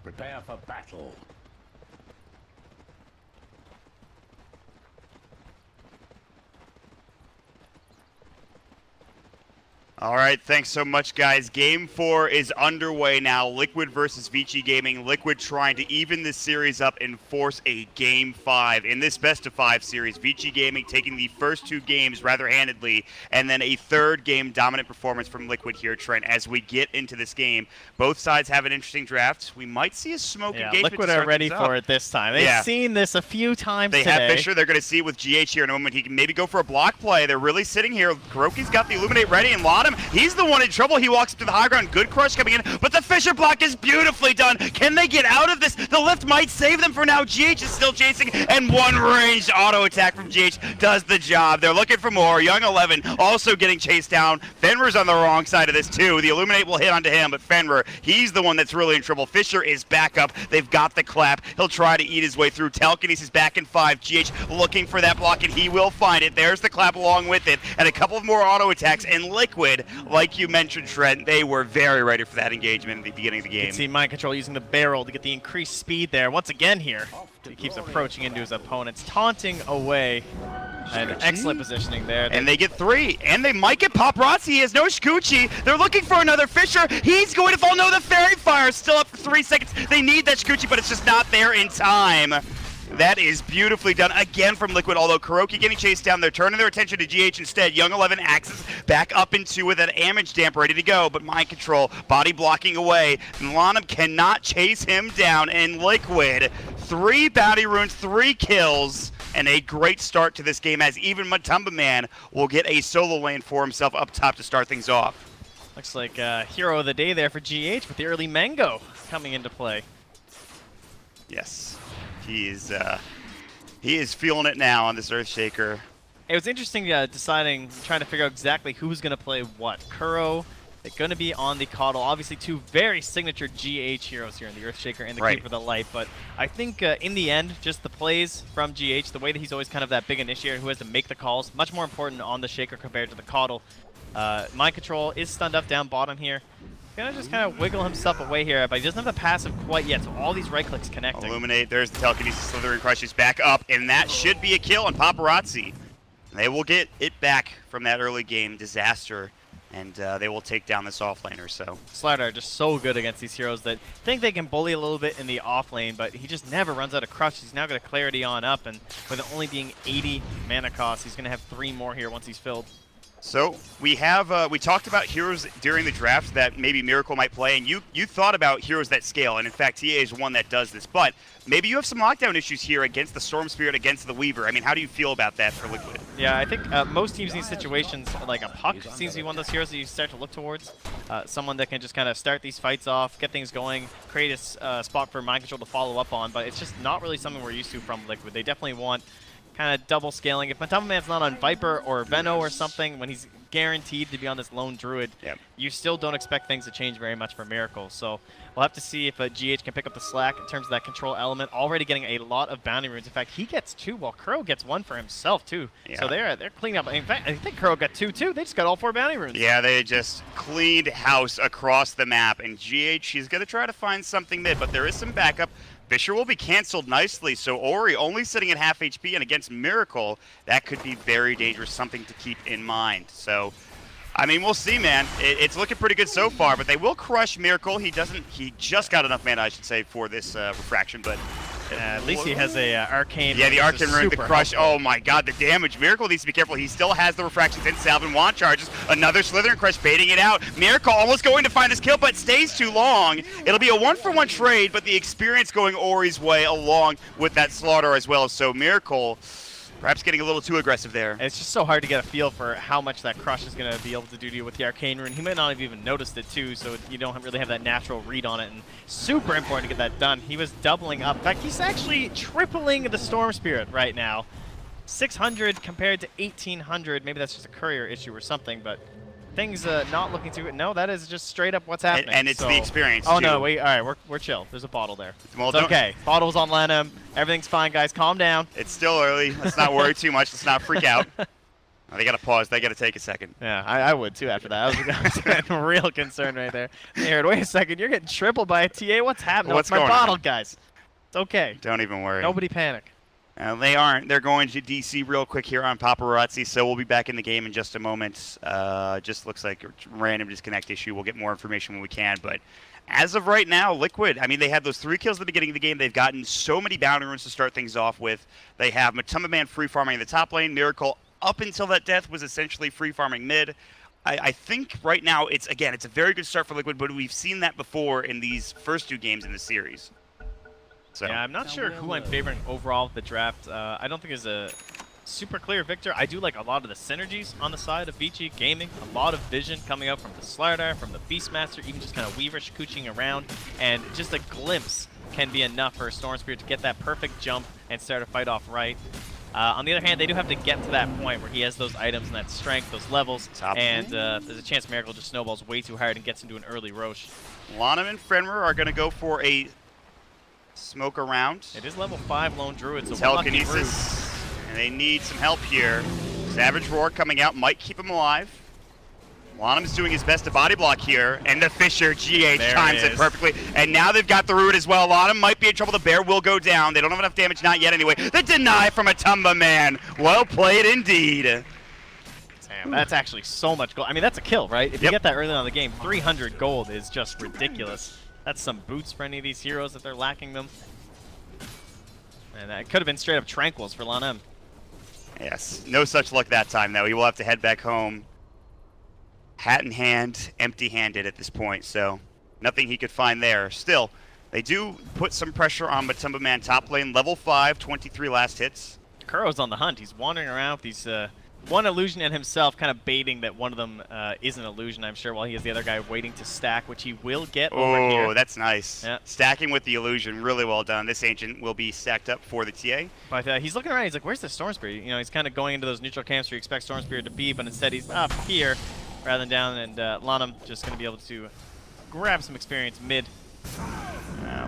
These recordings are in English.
Prepare for battle. All right, thanks so much, guys. Game 4 is underway now. Liquid versus Vici Gaming. Liquid trying to even this series up and force a Game 5. In this best-of-5 series, Vici Gaming taking the first 2 games rather handedly, and then a third game dominant performance from Liquid here, Trent. As we get into this game, both sides have an interesting draft. We might see a smoke engagement. Liquid are ready for it this time. They've seen this a few times They today. have Fisher. They're going to see it with GH here in a moment. He can maybe go for a block play. They're really sitting here. Kuroki's got the Illuminate ready, and Lottom, he's the one in trouble. He walks up to the high ground. Good crush coming in, but the Fisher block is beautifully done. Can they get out of this? The lift might save them for now. GH is still chasing, and one ranged auto attack from GH does the job. They're looking for more. Young 11 also getting chased down. Fenrir's on the wrong side of this too. The Illuminate will hit onto him, but Fenrir, he's the one that's really in trouble. Fisher is back up. They've got the clap. He'll try to eat his way through. Telekinesis is back in 5. GH looking for that block, and he will find it. There's the clap along with it, and a couple of more auto attacks. And Liquid, like you mentioned, Trent, they were very ready for that engagement at the beginning of the game. You can see Mind Control using the barrel to get the increased speed there. Once again here, he keeps approaching into his opponents, taunting away. And excellent positioning there. And they get 3, and they might get Paparazzi. He has no Shikuchi. They're looking for another Fisher. He's going to fall. No, the Fairy Fire is still up for 3 seconds. They need that Shikuchi, but it's just not there in time. That is beautifully done again from Liquid, although Kuroki getting chased down. They're turning their attention to GH instead. Young 11 axes back up into with that damage damp ready to go, but Mind Control, body blocking away. Lanham cannot chase him down, and Liquid, 3 bounty runes, 3 kills, and a great start to this game as even Matumba Man will get a solo lane for himself up top to start things off. Looks like hero of the day there for GH with the early Mango coming into play. Yes. He is feeling it now on this Earthshaker. It was interesting trying to figure out exactly who's going to play what. Kuro, they're going to be on the Coddle. Obviously 2 very signature GH heroes here in the Earthshaker and the Keeper of the Light. But I think in the end, just the plays from GH, the way that he's always kind of that big initiator who has to make the calls, much more important on the Shaker compared to the Coddle. Mind Control is stunned up down bottom here. Gonna just kind of wiggle himself away here, but he doesn't have the passive quite yet, so all these right clicks connecting. Illuminate, there's the Telekinesis, Slithering Crush is back up, and that should be a kill on Paparazzi. They will get it back from that early game disaster, and they will take down this offlaner. So Slider are just so good against these heroes that think they can bully a little bit in the off lane, but he just never runs out of crush. He's now got a clarity on up, and with it only being 80 mana cost, he's gonna have 3 more here once he's filled. So we have we talked about heroes during the draft that maybe Miracle might play, and you thought about heroes that scale, and in fact TA is one that does this. But maybe you have some lockdown issues here against the Storm Spirit, against the Weaver. I mean, how do you feel about that for Liquid? Yeah, I think most teams in these situations, like a Puck seems to be one of those heroes that you start to look towards. Someone that can just kind of start these fights off, get things going, create a spot for Mind Control to follow up on, but it's just not really something we're used to from Liquid. They definitely want kind of double scaling. If Matumba Man's not on Viper or Veno or something, when he's guaranteed to be on this lone Druid, you still don't expect things to change very much for Miracle. So we'll have to see if GH can pick up the slack in terms of that control element. Already getting a lot of bounty runes. In fact, he gets 2, while Kuro gets 1 for himself too. Yeah. So they're cleaning up. In fact, I think Kuro got 2 too. They just got all 4 bounty runes. Yeah, they just cleaned house across the map, and GH, she's going to try to find something mid, but there is some backup. Fisher will be canceled nicely, so Ori only sitting at half HP, and against Miracle, that could be very dangerous, something to keep in mind. So, I mean, we'll see, man. It's looking pretty good so far, but they will crush Miracle. He just got enough mana, I should say, for this refraction, but at least he has a arcane. Yeah, the arcane rune, the crush. Helpful. Oh my god, the damage. Miracle needs to be careful. He still has the refractions in. Salvin Wand charges. Another Slithering Crush baiting it out. Miracle almost going to find this kill, but stays too long. It'll be a 1-for-1 trade, but the experience going Ori's way along with that slaughter as well. So Miracle perhaps getting a little too aggressive there. And it's just so hard to get a feel for how much that crush is going to be able to do to you with the arcane rune. He might not have even noticed it too, so you don't really have that natural read on it. And super important to get that done. He was doubling up. In fact, he's actually tripling the Storm Spirit right now. 600 compared to 1800. Maybe that's just a courier issue or something, but things not looking too good. No, that is just straight up what's happening. And it's the experience, Oh, too. No, wait, all right, we're chill. There's a bottle there. Well, it's okay. Bottle's on Lanham. Everything's fine, guys. Calm down. It's still early. Let's not worry too much. Let's not freak out. Oh, they got to pause. They got to take a second. Yeah, I would too after that. I was real concerned right there. Aaron, wait a second. You're getting tripled by a TA. What's happening? What's It's my going bottle, on? guys. It's okay. Don't even worry. Nobody panic. They aren't. They're going to DC real quick here on Paparazzi, so we'll be back in the game in just a moment. Just looks like a random disconnect issue. We'll get more information when we can, but as of right now, Liquid, I mean, they had those 3 kills at the beginning of the game. They've gotten so many bounty runes to start things off with. They have Matumba Man free farming in the top lane. Miracle, up until that death, was essentially free farming mid. I think right now, it's a very good start for Liquid, but we've seen that before in these first 2 games in the series. So. Yeah, I'm not sure who I'm favoring overall with the draft. I don't think there's a super clear victor. I do like a lot of the synergies on the side of Vici Gaming. A lot of vision coming out from the Slardar, from the Beastmaster, even just kind of Weaver scooching around. And just a glimpse can be enough for a Storm Spirit to get that perfect jump and start a fight off right. On the other hand, they do have to get to that point where he has those items and that strength, those levels, and there's a chance Miracle just snowballs way too hard and gets into an early Roche. Lanham and Fenrir are going to go for a smoke around. It is level 5 Lone Druid, so telekinesis, and they need some help here. Savage Roar coming out might keep him alive. Lanham is doing his best to body block here, and the Fisher GH times it perfectly. And now they've got the root as well. Lanham might be in trouble. The bear will go down. They don't have enough damage, not yet anyway. The deny from a Matumba Man. Well played indeed. Damn, that's actually so much gold. I mean, that's a kill, right? If you get that early on in the game, 300 gold is just ridiculous. That's some boots for any of these heroes if they're lacking them. And that could have been straight up tranquils for Lanham. Yes, no such luck that time, though. He will have to head back home. Hat in hand, empty-handed at this point, so nothing he could find there. Still, they do put some pressure on Matumba Man top lane. Level 5, 23 last hits. Kuro's on the hunt. He's wandering around with these one illusion and himself kind of baiting that one of them is an illusion, I'm sure, while he has the other guy waiting to stack, which he will get over here. Oh, that's nice. Yeah. Stacking with the illusion, really well done. This Ancient will be stacked up for the TA. But he's looking around, he's like, where's the Storm Spirit? You know, he's kind of going into those neutral camps where you expect Storm Spirit to be, but instead he's up here rather than down, and Lanham just going to be able to grab some experience mid.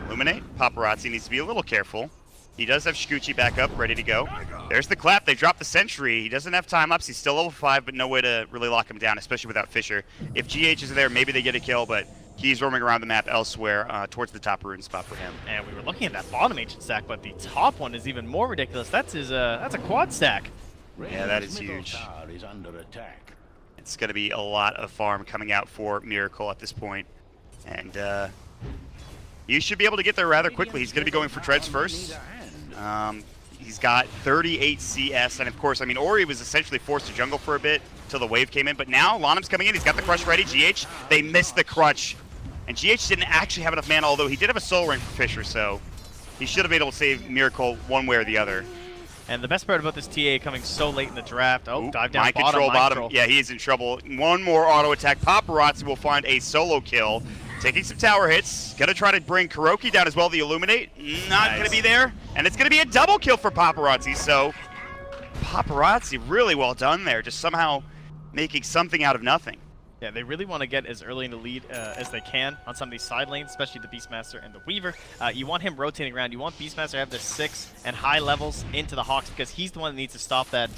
Illuminate. Paparazzi needs to be a little careful. He does have Shikuchi back up, ready to go. There's the clap. They dropped the sentry. He doesn't have time lapse. He's still level 5, but no way to really lock him down, especially without Fisher. If GH is there, maybe they get a kill, but he's roaming around the map elsewhere towards the top rune spot for him. And we were looking at that bottom ancient stack, but the top one is even more ridiculous. That's a quad stack. Yeah, that is huge. It's going to be a lot of farm coming out for Miracle at this point. And you should be able to get there rather quickly. He's going to be going for treads first. He's got 38 CS, and of course, I mean, Ori was essentially forced to jungle for a bit until the wave came in, but now Lanham's coming in. He's got the crush ready. GH, they missed the crutch. And GH didn't actually have enough mana, although he did have a soul ring for Fisher, so he should have been able to save Miracle one way or the other. And the best part about this TA coming so late in the draft, dive down mind bottom, control mind bottom. control. Yeah, he is in trouble. One more auto attack. Paparazzi will find a solo kill. Taking some tower hits. Gonna try to bring Kuroki down as well, the Illuminate. Not gonna be there. And it's gonna be a double kill for Paparazzi, so Paparazzi really well done there, just somehow making something out of nothing. Yeah, they really want to get as early in the lead as they can on some of these side lanes, especially the Beastmaster and the Weaver. You want him rotating around. You want Beastmaster to have the 6 and high levels into the Hawks because he's the one that needs to stop that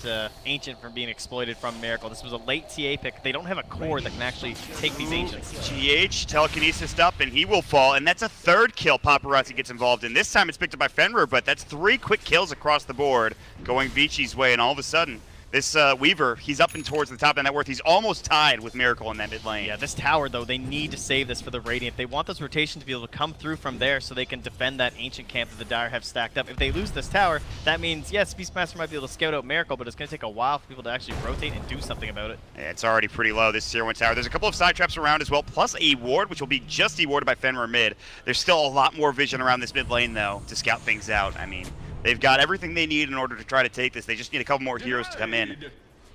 Ancient from being exploited from Miracle. This was a late TA pick. They don't have a core that can actually take these Ancients. GH, telekinesis up, and he will fall, and that's a third kill Paparazzi gets involved in. This time it's picked up by Fenrir, but that's 3 quick kills across the board going Vici's way, and all of a sudden, this Weaver, he's up and towards the top of the net worth. He's almost tied with Miracle in that mid lane. Yeah, this tower, though, they need to save this for the Radiant. They want those rotations to be able to come through from there so they can defend that Ancient camp that the Dire have stacked up. If they lose this tower, that means, yes, Beastmaster might be able to scout out Miracle, but it's going to take a while for people to actually rotate and do something about it. Yeah, it's already pretty low, this Tier 1 tower. There's a couple of side traps around as well, plus a ward, which will be just ewarded by Fenrir mid. There's still a lot more vision around this mid lane, though, to scout things out. I mean, they've got everything they need in order to try to take this. They just need a couple more heroes to come in.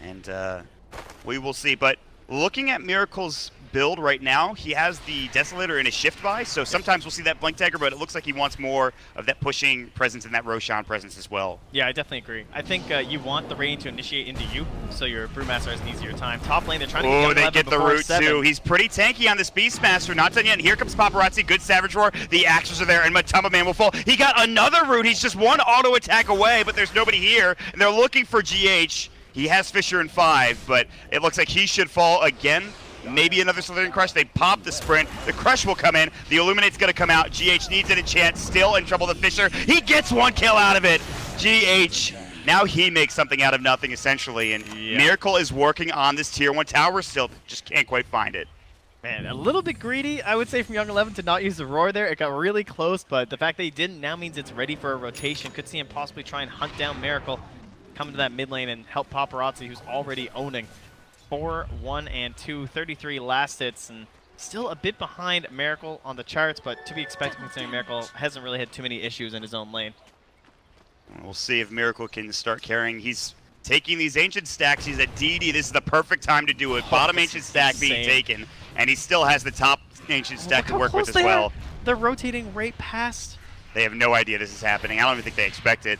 And we will see. But looking at Miracle's build right now, he has the Desolator in his shift buy, so sometimes we'll see that Blink Dagger, but it looks like he wants more of that pushing presence and that Roshan presence as well. Yeah, I definitely agree. I think you want the Radiant to initiate into you, so your Brewmaster has an easier time. Top lane, they're trying to get they get the root too. He's pretty tanky on this Beastmaster. Not done yet. And here comes Paparazzi. Good Savage Roar. The axes are there, and Matumba Man will fall. He got another root. He's just one auto attack away, but there's nobody here, and they're looking for GH. He has Fisher in 5, but it looks like he should fall again. Maybe another Slithering Crush. They pop the sprint. The Crush will come in. The Illuminate's going to come out. GH needs it a chance. Still in trouble. The Fisher. He gets 1 kill out of it. GH. Now he makes something out of nothing, essentially. And Miracle is working on this Tier 1 tower still. Just can't quite find it. Man, a little bit greedy, I would say, from Young 11 to not use the Roar there. It got really close, but the fact that he didn't now means it's ready for a rotation. Could see him possibly try and hunt down Miracle, come to that mid lane and help Paparazzi, who's already owning. 4, 1, and 2, 33 last hits, and still a bit behind Miracle on the charts, but to be expected considering Miracle hasn't really had too many issues in his own lane. We'll see if Miracle can start carrying. He's taking these Ancient stacks. He's at DD. This is the perfect time to do it. Bottom Ancient stack being taken, and he still has the top Ancient stack to work with as well. They're rotating right past. They have no idea this is happening. I don't even think they expect it.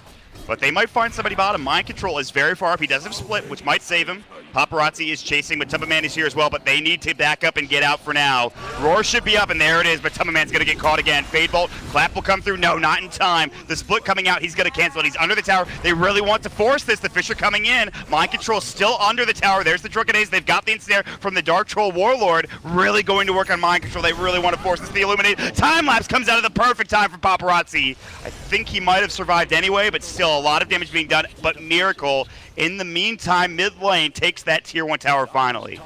But they might find somebody bottom. Mind Control is very far up. He does have Split, which might save him. Paparazzi is chasing, but Tumbaman is here as well, but they need to back up and get out for now. Roar should be up, and there it is, but Tumbaman's going to get caught again. Fade Bolt, Clap will come through. No, not in time. The Split coming out, he's going to cancel it. He's under the tower. They really want to force this. The Fisher coming in. Mind Control still under the tower. There's the Drunkadaze. They've got the ensnare from the Dark Troll Warlord. Really going to work on Mind Control. They really want to force this. The Illuminate. Time Lapse comes out at the perfect time for Paparazzi. I think he might have survived anyway, but still a lot of damage being done. But Miracle, in the meantime, mid lane takes that Tier 1 tower finally.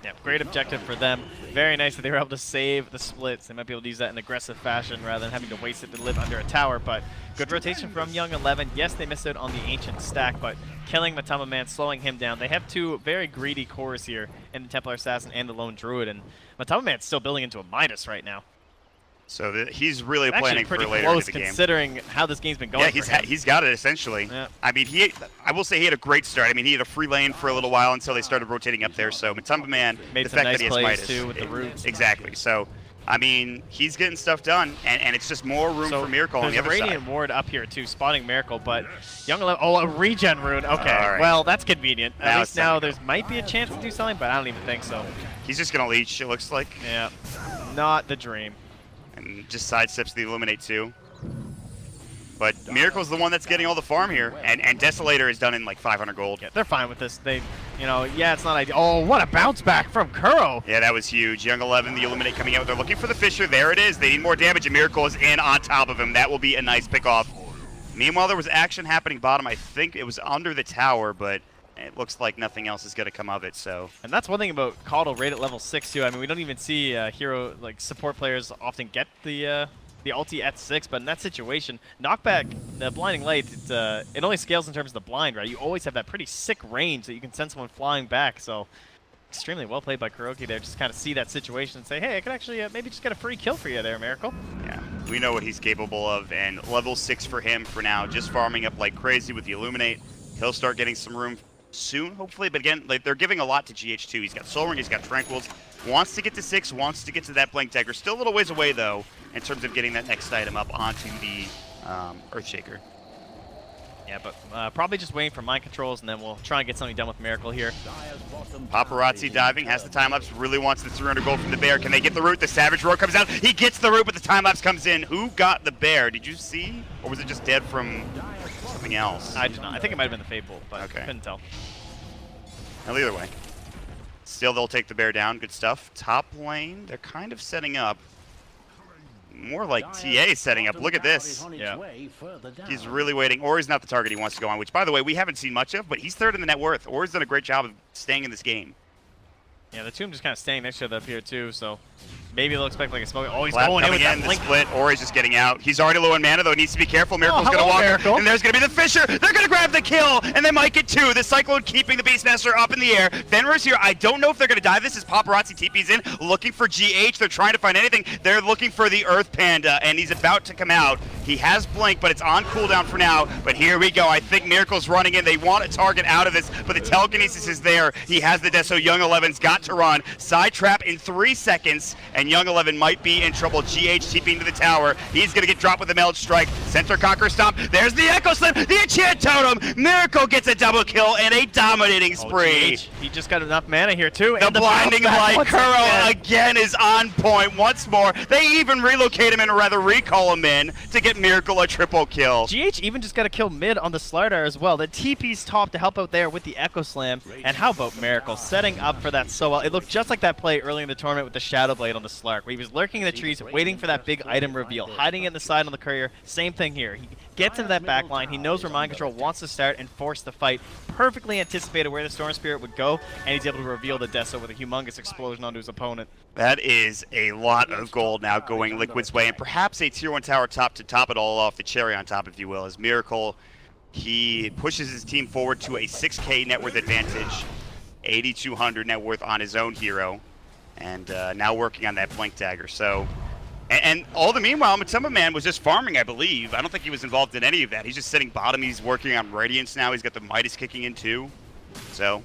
Yeah, great objective for them. Very nice that they were able to save the splits. They might be able to use that in aggressive fashion rather than having to waste it to live under a tower. But good rotation from Young 11. Yes, they missed out on the Ancient stack, but killing Matama Man, slowing him down. They have 2 very greedy cores here in the Templar Assassin and the Lone Druid, and Matama Man's still building into a Midas right now. So he's really planning for later close in the game. Considering how this game's been going. Yeah, he's got it essentially. Yeah. I mean, I will say he had a great start. I mean, he had a free lane for a little while until they started rotating up there. So Matumba Man, made the some fact nice that he has plays Midas, too with the roots. Exactly. So, I mean, he's getting stuff done, and it's just more room for Miracle on the other side. There's a Radiant Ward up here too, spotting Miracle, but Young 11. Oh, a regen rune. Okay, right. well that's convenient. At Now least now there might be a chance to do something, but I don't even think so. He's just gonna leech. It looks like. Yeah, not the dream. And just sidesteps the Illuminate too. But Miracle's the one that's getting all the farm here, and Desolator is done in like 500 gold. Yeah, they're fine with this. They, you know, yeah, it's not ideal. Oh, what a bounce back from Kuro. Yeah, that was huge. Young 11, the Illuminate coming out. They're looking for the Fisher. There it is. They need more damage, and Miracle is in on top of him. That will be a nice pick off. Meanwhile, there was action happening bottom. I think it was under the tower, but it looks like nothing else is going to come of it. So, and that's one thing about Caudle right at level 6 too. I mean, we don't even see hero like support players often get the ulti at 6, but in that situation, knockback, the blinding light, it only scales in terms of the blind, right? You always have that pretty sick range that you can send someone flying back. So, extremely well played by Kuroki there. Just kind of see that situation and say, hey, I could actually maybe just get a free kill for you there, Miracle. Yeah, we know what he's capable of, and level 6 for him for now. Just farming up like crazy with the Illuminate. He'll start getting some room soon, hopefully, but again, like they're giving a lot to GH2. He's got Soul Ring, he's got Tranquils, wants to get to 6, wants to get to that Blank Dagger. Still a little ways away, though, in terms of getting that next item up onto the Earthshaker. Yeah, but probably just waiting for Mind Controls, and then we'll try and get something done with Miracle here. Paparazzi diving, has the time-lapse, really wants the 300 gold from the bear. Can they get the root? The Savage Roar comes out, he gets the root, but the time-lapse comes in. Who got the bear? Did you see? Or was it just dead from something else? I did not. I think it might have been the Fable, but okay. I couldn't tell. Well, either way. Still, they'll take the bear down. Good stuff. Top lane, they're kind of setting up. More like TA setting up. Look at this. Yeah. He's really waiting. Ori's not the target he wants to go on, which, by the way, we haven't seen much of, but he's third in the net worth. Ori's done a great job of staying in this game. Yeah, the two of them just kind of staying next to each other up here, too, so maybe they'll expect like a smoke. Oh, he's Clap going in with that the blink. split. Ori's just getting out. He's already low in mana, though. He needs to be careful. Miracle's going to walk. Miracle. And there's going to be the Fisher. They're going to grab the kill, and they might get 2. The Cyclone keeping the Beastmaster up in the air. Fenrir's here. I don't know if they're going to dive this as Paparazzi TP's in, looking for GH. They're trying to find anything. They're looking for the Earth Panda, and he's about to come out. He has Blink, but it's on cooldown for now. But here we go. I think Miracle's running in. They want a target out of this, but the telekinesis is there. He has the Deso. Young 11's got to run. Side trap in 3 seconds, and Young 11 might be in trouble. GH TPing to the tower. He's going to get dropped with a Meld Strike. Center Conquer Stomp. There's the Echo Slam. The Enchant Totem. Miracle gets a double kill and a dominating spree. He just got enough mana here, too. The Blinding Light. Kuro again is on point once more. They even relocate him and rather recall him in to get get Miracle a triple kill. GH even just got a kill mid on the Slardar as well. The TP's top to help out there with the Echo Slam. And how about Miracle setting up for that so well? It looked just like that play early in the tournament with the Shadow Blade on the Slark, where he was lurking in the trees, waiting for that big item reveal, hiding in the side on the Courier. Same thing here. He gets into that back line. He knows where Mind Control wants to start and force the fight. Perfectly anticipated where the Storm Spirit would go, and he's able to reveal the Deso with a humongous explosion onto his opponent. That is a lot of gold now going Liquid's way, and perhaps a tier 1 tower top to top it all off, the cherry on top, if you will, as Miracle, he pushes his team forward to a 6K net worth advantage, 8,200 net worth on his own hero, and now working on that Blink Dagger. So, and all the meanwhile, Matumba Man was just farming, I believe. I don't think he was involved in any of that. He's just sitting bottom. He's working on Radiance now. He's got the Midas kicking in too. So,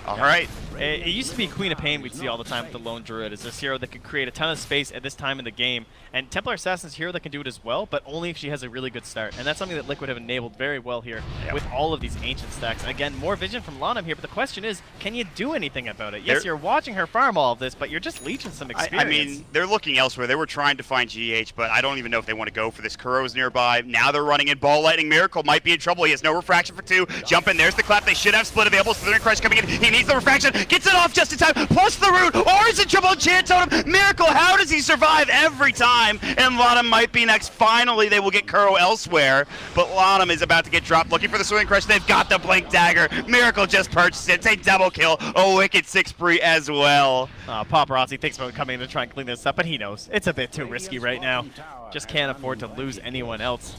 all right. It used to be Queen of Pain we'd see all the time with the Lone Druid as this hero that could create a ton of space at this time in the game. And Templar Assassin's a hero that can do it as well, but only if she has a really good start. And that's something that Liquid have enabled very well here with all of these Ancient stacks. Again, more vision from Lanham here, but the question is, can you do anything about it? Yes, you're watching her farm all of this, but you're just leeching some experience. I mean, they're looking elsewhere. They were trying to find GH, but I don't even know if they want to go for this. Kuro's nearby. Now they're running in Ball Lightning. Miracle might be in trouble. He has no refraction for 2. Jump in. There's the clap. They should have split available. Slithering Crush coming in. He needs the refraction. Gets it off just in time. Plus the root. Or is in trouble. Chance Totem. Miracle. How does he survive every time? And Lanham might be next. Finally, they will get Kuro elsewhere. But Lanham is about to get dropped. Looking for the Swing Crush. They've got the Blink Dagger. Miracle just purchased it. It's a double kill. A wicked 6 spree as well. Paparazzi thinks about coming in to try and clean this up, but he knows it's a bit too risky right now. Just can't afford to lose anyone else.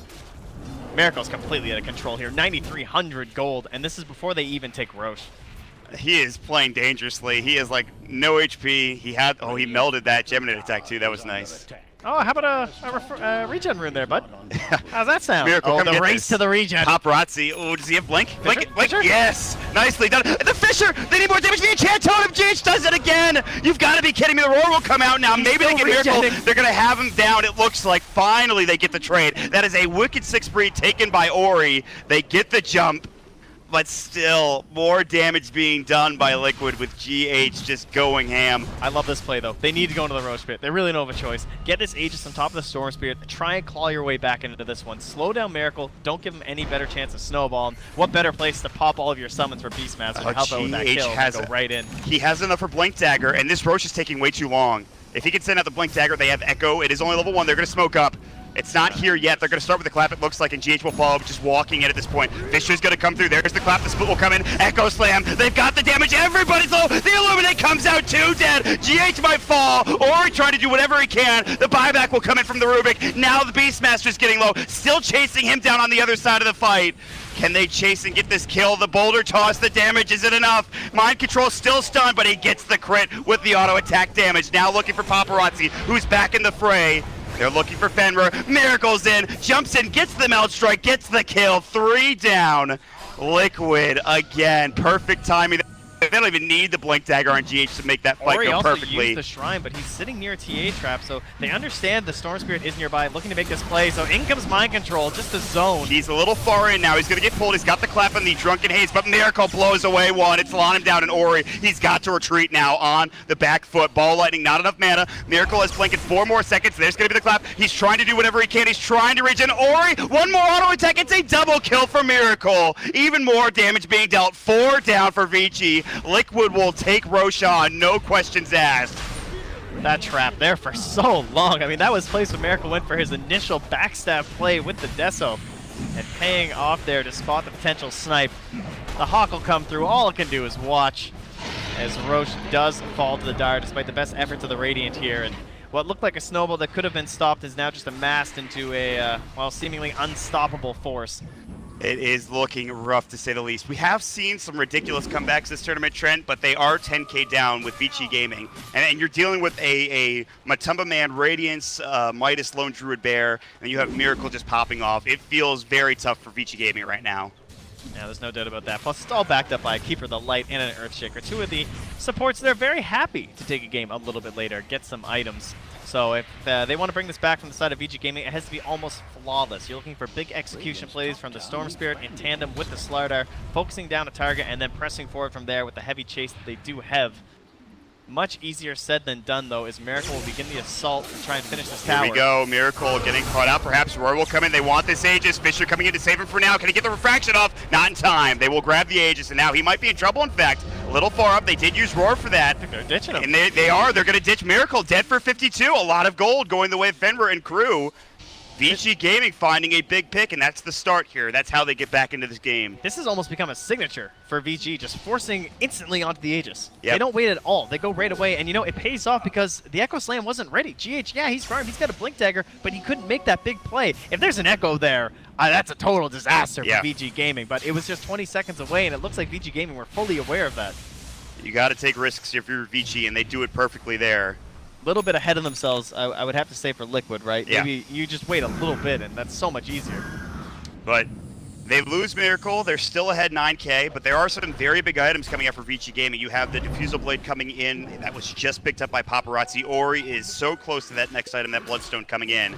Miracle's completely out of control here. 9,300 gold, and this is before they even take Roche. He is playing dangerously. He is like no HP. He had, oh, he melded that Geminate attack too. That was nice. Oh, how about a regen rune there, bud? How's that sound? Miracle, the race to the regen. Paparazzi. Oh, does he have Blink? Blink. Fisher? Yes. Nicely done. The Fisher. They need more damage. The Enchant Totem. GH does it again. You've got to be kidding me. The Roar will come out now. Maybe they get Miracle. They're going to have him down. It looks like finally they get the trade. That is a wicked 6 spree taken by Ori. They get the jump. But still, more damage being done by Liquid with GH just going ham. I love this play, though. They need to go into the Roche pit. They really don't have a choice. Get this Aegis on top of the Storm Spirit. Try and claw your way back into this one. Slow down Miracle. Don't give him any better chance of snowball him. What better place to pop all of your summons for Beastmaster to help out with that kill and go right in. He has enough for Blink Dagger, and this Roche is taking way too long. If he can send out the Blink Dagger, they have Echo. It is only level 1. They're going to smoke up. It's not here yet. They're going to start with the clap, it looks like, and GH will follow, just walking in at this point. Fisher's going to come through. There's the clap. The split will come in. Echo Slam. They've got the damage. Everybody's low. The Illuminate comes out too dead. GH might fall, or try to do whatever he can. The buyback will come in from the Rubik. Now the Beastmaster's getting low. Still chasing him down on the other side of the fight. Can they chase and get this kill? The boulder toss, the damage, is it enough? Mind Control still stunned, but he gets the crit with the auto attack damage. Now looking for Paparazzi, who's back in the fray. They're looking for Fenrir. Miracle's in, jumps in, gets the Melt Strike, gets the kill. 3 down. Liquid again. Perfect timing. They don't even need the Blink Dagger on GH to make that fight go perfectly. Ori also used the Shrine, but he's sitting near TA Trap, so they understand the Storm Spirit is nearby, looking to make this play. So in comes Mind Control, just the zone. He's a little far in now. He's going to get pulled. He's got the clap on the Drunken Haze, but Miracle blows away one. It's on him down in Ori. He's got to retreat now on the back foot. Ball Lightning, not enough mana. Miracle has Blink in 4 more seconds. There's going to be the clap. He's trying to do whatever he can. He's trying to regen. Ori, one more auto attack. It's a double kill for Miracle. Even more damage being dealt. 4 down for Vici. Liquid will take Roshan, no questions asked. That trap there for so long. I mean, that was placed when Miracle went for his initial backstab play with the Deso. And paying off there to spot the potential snipe. The Hawk will come through. All it can do is watch as Roche does fall to the Dire despite the best efforts of the Radiant here. And what looked like a snowball that could have been stopped is now just amassed into a, well, seemingly unstoppable force. It is looking rough, to say the least. We have seen some ridiculous comebacks this tournament, Trent, but they are 10K down with Vici Gaming. And you're dealing with a Matumba Man, Radiance, Midas, Lone Druid Bear, and you have Miracle just popping off. It feels very tough for Vici Gaming right now. Yeah, there's no doubt about that. Plus, it's all backed up by a Keeper of the Light and an Earthshaker. 2 of the supports, they're very happy to take a game a little bit later, get some items. So if they want to bring this back from the side of VG Gaming, it has to be almost flawless. You're looking for big execution plays from the Storm Spirit in tandem with the Slardar, focusing down a target and then pressing forward from there with the heavy chase that they do have. Much easier said than done, though, as Miracle will begin the assault and try and finish this tower. Here we go. Miracle getting caught out. Perhaps Roar will come in. They want this Aegis. Fisher coming in to save him for now. Can he get the refraction off? Not in time. They will grab the Aegis, and now he might be in trouble, in fact. A little far up. They did use Roar for that. I think they're ditching him. And they are. They're going to ditch Miracle. Dead for 52. A lot of gold going the way of Fenrir and crew. VG Gaming finding a big pick, and that's the start here. That's how they get back into this game. This has almost become a signature for VG, just forcing instantly onto the Aegis. Yep. They don't wait at all. They go right away, and you know, it pays off because the Echo Slam wasn't ready. GH, yeah, he's farmed, he's got a Blink Dagger, but he couldn't make that big play. If there's an Echo there, that's a total disaster for VG Gaming, but it was just 20 seconds away, and it looks like VG Gaming were fully aware of that. You got to take risks if you're VG, and they do it perfectly there. Little bit ahead of themselves, I would have to say, for Liquid, right? Yeah. Maybe you just wait a little bit, and that's so much easier. But they lose Miracle. They're still ahead 9K, but there are some very big items coming up for VG Gaming. You have the Diffusal Blade coming in. That was just picked up by Paparazzi. Ori is so close to that next item, that Bloodstone coming in.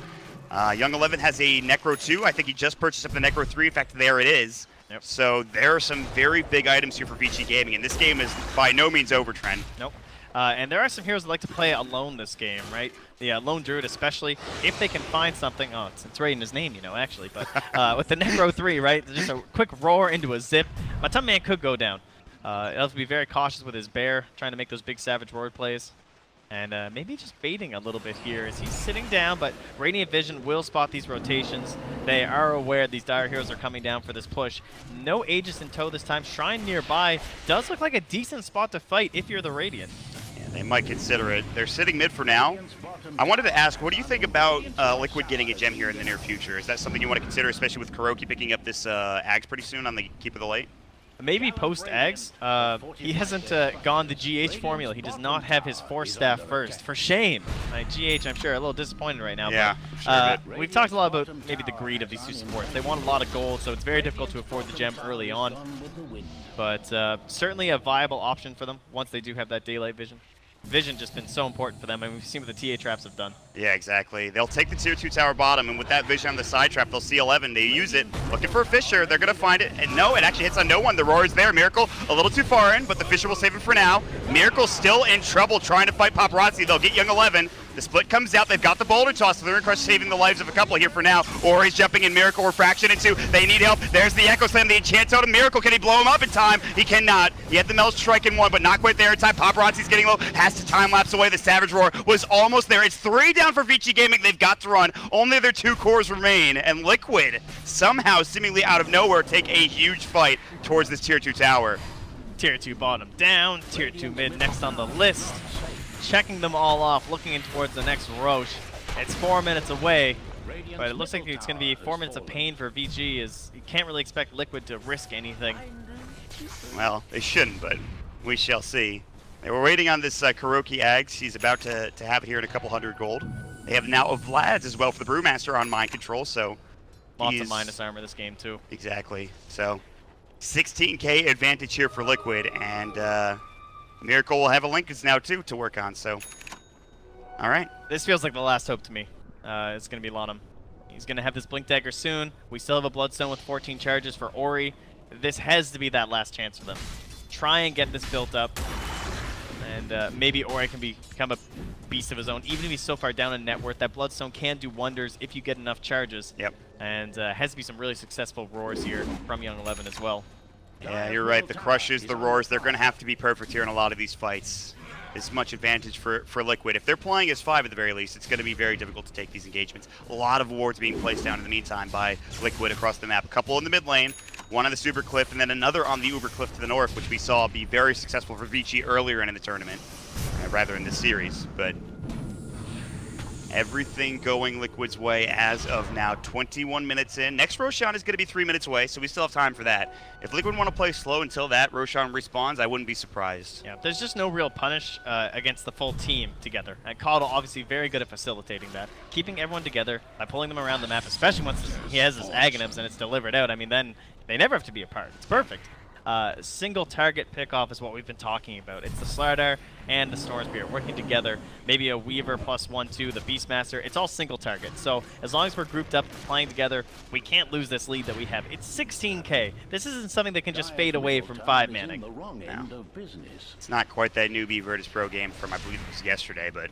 Young 11 has a Necro 2. I think he just purchased up the Necro 3. In fact, there it is. Yep. So there are some very big items here for VG Gaming, and this game is by no means over, Trent. Nope. And there are some heroes that like to play alone this game, right? The Lone Druid especially, if they can find something. Oh, it's right in his name, you know, actually. But with the Necro 3, right? Just a quick roar into a zip. My Tum Man could go down. He'll have to be very cautious with his bear, trying to make those big Savage Roar plays. And maybe just baiting a little bit here as he's sitting down, but Radiant Vision will spot these rotations. They are aware these Dire heroes are coming down for this push. No Aegis in tow this time. Shrine nearby does look like a decent spot to fight if you're the Radiant. They might consider it. They're sitting mid for now. I wanted to ask, what do you think about Liquid getting a gem here in the near future? Is that something you want to consider, especially with Kuroki picking up this Ags pretty soon on the Keep of the Light? Maybe post-Ags. He hasn't gone the GH formula. He does not have his Force Staff first. For shame. GH, I'm sure, a little disappointed right now. Yeah, but, sure. we've talked a lot about maybe the greed of these two supports. They want a lot of gold, so it's very difficult to afford the gem early on. But certainly a viable option for them once they do have that Daylight Vision. Vision just been so important for them, and we've seen what the TA traps have done. Yeah, exactly. They'll take the tier 2 tower bottom, and with that vision on the side trap, they'll see 11. They use it, looking for a Fisher. They're going to find it, and no, it actually hits on no one. The Roar is there. Miracle a little too far in, but the Fisher will save it for now. Miracle still in trouble trying to fight Paparazzi. They'll get Young 11. The split comes out. They've got the Boulder Toss. So they're Crush saving the lives of a couple here for now. Ori's jumping in. Miracle refraction into. They need help. There's the Echo Slam. The Enchant Totem. Miracle. Can he blow him up in time? He cannot. He had the Melt Strike in one, but not quite there in time. Paparazzi's getting low. Has to time lapse away. The Savage Roar was almost there. It's 3 down for VG Gaming. They've got to run. Only their 2 cores remain. And Liquid, somehow, seemingly out of nowhere, take a huge fight towards this tier 2 tower. Tier 2 bottom down. Tier 2 mid next on the list. Checking them all off, looking in towards the next Roche. It's 4 minutes away, but it looks like it's going to be 4 minutes of pain for VG, as you can't really expect Liquid to risk anything. Well, they shouldn't, but we shall see. They were waiting on this Kuroki Ags. He's about to have it here in a couple hundred gold. They have now a Vlad's as well for the Brewmaster on mind control, so lots of minus armor this game too. Exactly. So 16k advantage here for Liquid, and Miracle will have a Linkage now too to work on, so all right. This feels like the last hope to me. It's going to be Lanham. He's going to have this Blink Dagger soon. We still have a Bloodstone with 14 charges for Ori. This has to be that last chance for them. Try and get this built up, and maybe Ori can become a beast of his own. Even if he's so far down in net worth, that Bloodstone can do wonders if you get enough charges. Yep. And has to be some really successful roars here from Young 11 as well. Yeah, you're right. The crushes, the roars, they're going to have to be perfect here in a lot of these fights. As much advantage for Liquid. If they're playing as 5 at the very least, it's going to be very difficult to take these engagements. A lot of wards being placed down in the meantime by Liquid across the map. A couple in the mid lane, one on the Super Cliff, and then another on the Uber Cliff to the north, which we saw be very successful for Vici earlier in the tournament, rather in this series. But everything going Liquid's way as of now. 21 minutes in. Next Roshan is going to be 3 minutes away, so we still have time for that. If Liquid want to play slow until that Roshan respawns, I wouldn't be surprised. Yeah, there's just no real punish against the full team together. And Caudle obviously very good at facilitating that. Keeping everyone together by pulling them around the map, especially once he has his Aghanims and it's delivered out. I mean, then they never have to be apart. It's perfect. Single target pickoff is what we've been talking about. It's the Slardar and the Stormspear working together. Maybe a Weaver plus 1-2, the Beastmaster. It's all single target. So as long as we're grouped up, playing together, we can't lose this lead that we have. It's 16K. This isn't something that can just fade away from 5-manning. No. It's not quite that newbie Virtus Pro game from, I believe it was yesterday, but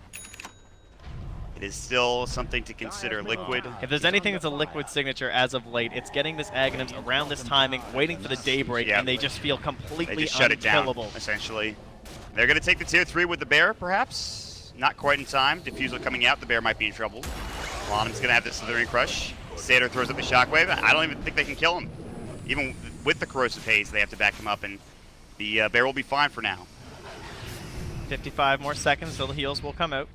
it is still something to consider. Liquid. If there's anything that's a Liquid signature as of late, it's getting this Aghanims around this timing, waiting for the daybreak, and they just feel completely they just shut it down, unkillable. essentially. They're going to take the tier 3 with the Bear, perhaps. Not quite in time. Diffusal coming out. The Bear might be in trouble. Lonham's going to have the Slithering Crush. Satyr throws up the Shockwave. I don't even think they can kill him. Even with the Corrosive Haze, they have to back him up, and the Bear will be fine for now. 55 more seconds till the heals will come out.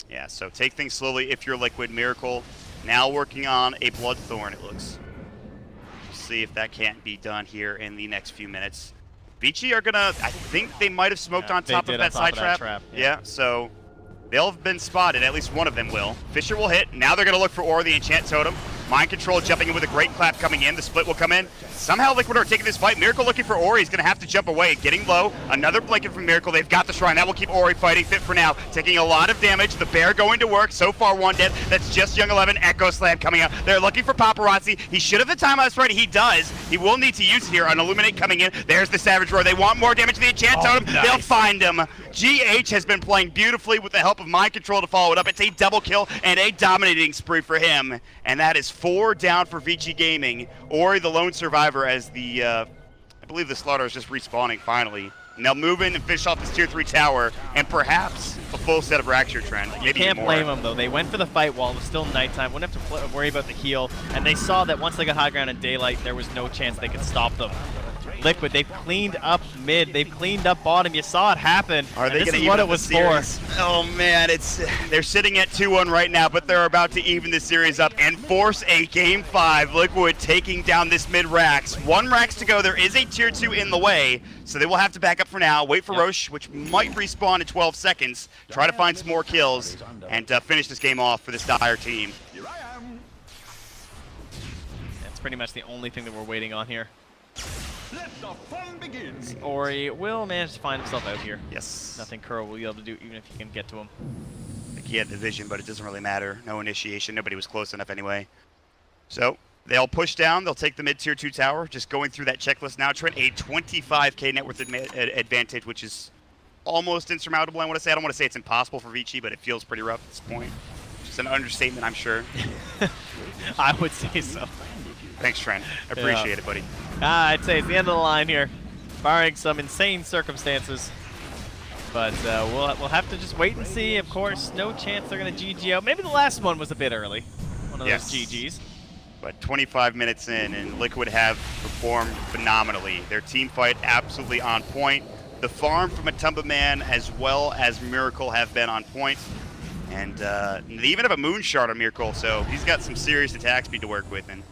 Yeah, so take things slowly if you're Liquid. Miracle now working on a Bloodthorn, it looks. See if that can't be done here in the next few minutes. Vici are gonna, I think they might have smoked on top of that side trap. Yeah, so they'll have been spotted, at least one of them will. Fisher will hit, now they're gonna look for Aura, the Enchant Totem. Mind Control jumping in with a great clap coming in, the split will come in. Somehow Liquid are taking this fight. Miracle looking for Ori, he's gonna have to jump away, getting low. Another blanket from Miracle, they've got the Shrine, that will keep Ori fighting fit for now. Taking a lot of damage, the Bear going to work, so far one dead, that's just Young 11, Echo Slam coming out. They're looking for Paparazzi, he should have the time on right, he does. He will need to use it here, an Illuminate coming in. There's the Savage Roar, they want more damage to the Enchant Totem, they'll find him. GH has been playing beautifully with the help of Mind Control to follow it up. It's a double kill and a dominating spree for him. And that is 4 down for Vici Gaming. Ori the lone survivor as the, I believe the Slaughter is just respawning finally. And they'll move in and finish off this tier 3 tower and perhaps a full set of Rapture Trend. You can't blame them though. They went for the fight while it was still nighttime. Wouldn't have to worry about the heal. And they saw that once they got high ground in daylight, there was no chance they could stop them. Liquid, they've cleaned up mid, they've cleaned up bottom. You saw it happen. Are they this gonna is what it was for. Oh man, they're sitting at 2-1 right now, but they're about to even the series up and force a game 5. Liquid taking down this mid Rax. 1 Rax to go. There is a tier 2 in the way, so they will have to back up for now. Wait for Roche, which might respawn in 12 seconds. Try to find some more kills and finish this game off for this dire team. That's pretty much the only thing that we're waiting on here. Let the fun begin. Ori will manage to find himself out here. Yes. Nothing Kuro will be able to do, even if he can get to him. I think he had the vision, but it doesn't really matter. No initiation. Nobody was close enough anyway. So they'll push down. They'll take the mid tier 2 tower. Just going through that checklist now. Trent, a 25k net worth advantage, which is almost insurmountable. I want to say. I don't want to say it's impossible for Vici, but it feels pretty rough at this point. Just an understatement, I'm sure. I would say so. Thanks, Trent. Appreciate it, buddy. I'd say it's the end of the line here, barring some insane circumstances. But we'll have to just wait and see. Of course, no chance they're going to GG out. Maybe the last one was a bit early. One of those GGs. But 25 minutes in, and Liquid have performed phenomenally. Their team fight absolutely on point. The farm from Matumba Man as well as Miracle have been on point. And they even have a Moon Shard on Miracle, so he's got some serious attack speed to work with. And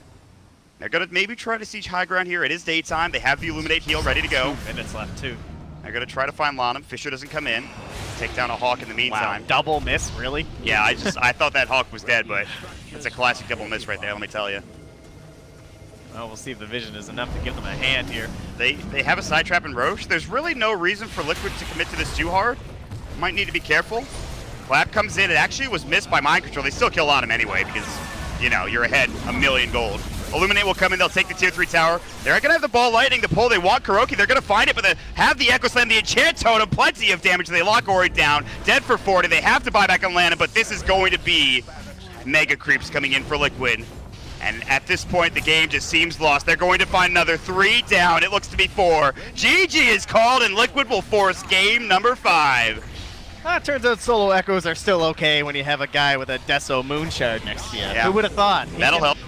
they're going to maybe try to siege high ground here. It is daytime. They have the Illuminate heal ready to go. 2 minutes left, too. They're going to try to find Lonham. Fisher doesn't come in. Take down a Hawk in the meantime. Wow, double miss, really? Yeah, I thought that Hawk was dead, but it's a classic double miss right there, let me tell you. Well, we'll see if the vision is enough to give them a hand here. They have a side trap in Roche. There's really no reason for Liquid to commit to this too hard. Might need to be careful. Clap comes in. It actually was missed by Mind Control. They still kill Lonham anyway because, you know, you're ahead $1,000,000 gold. Illuminate will come in. They'll take the tier 3 tower. They're going to have the ball lightning, the pull. They want Kuroki. They're going to find it, but they have the Echo Slam, the Enchant Totem, plenty of damage. They lock Ori down. Dead for 40. They have to buy back on Lana, but this is going to be mega creeps coming in for Liquid. And at this point, the game just seems lost. They're going to find another 3 down. It looks to be 4. GG is called, and Liquid will force game number 5. It turns out solo echoes are still okay when you have a guy with a Deso Moonshard next to you. Yeah. Who would have thought? That'll help.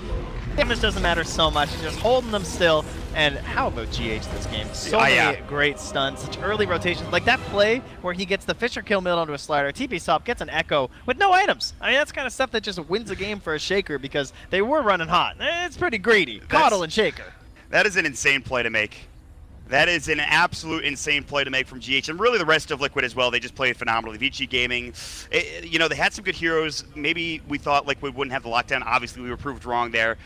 Damage doesn't matter so much. It's just holding them still. And how about GH this game? So many great stuns, such early rotations. Like that play where he gets the Fisher kill mid onto a slider, TP Sop gets an Echo with no items. I mean, that's kind of stuff that just wins a game for a Shaker because they were running hot. It's pretty greedy. Coddle and Shaker. That is an insane play to make. That is an absolute insane play to make from GH, and really the rest of Liquid as well. They just played phenomenally. Vici Gaming, you know, they had some good heroes. Maybe we thought Liquid wouldn't have the lockdown. Obviously, we were proved wrong there.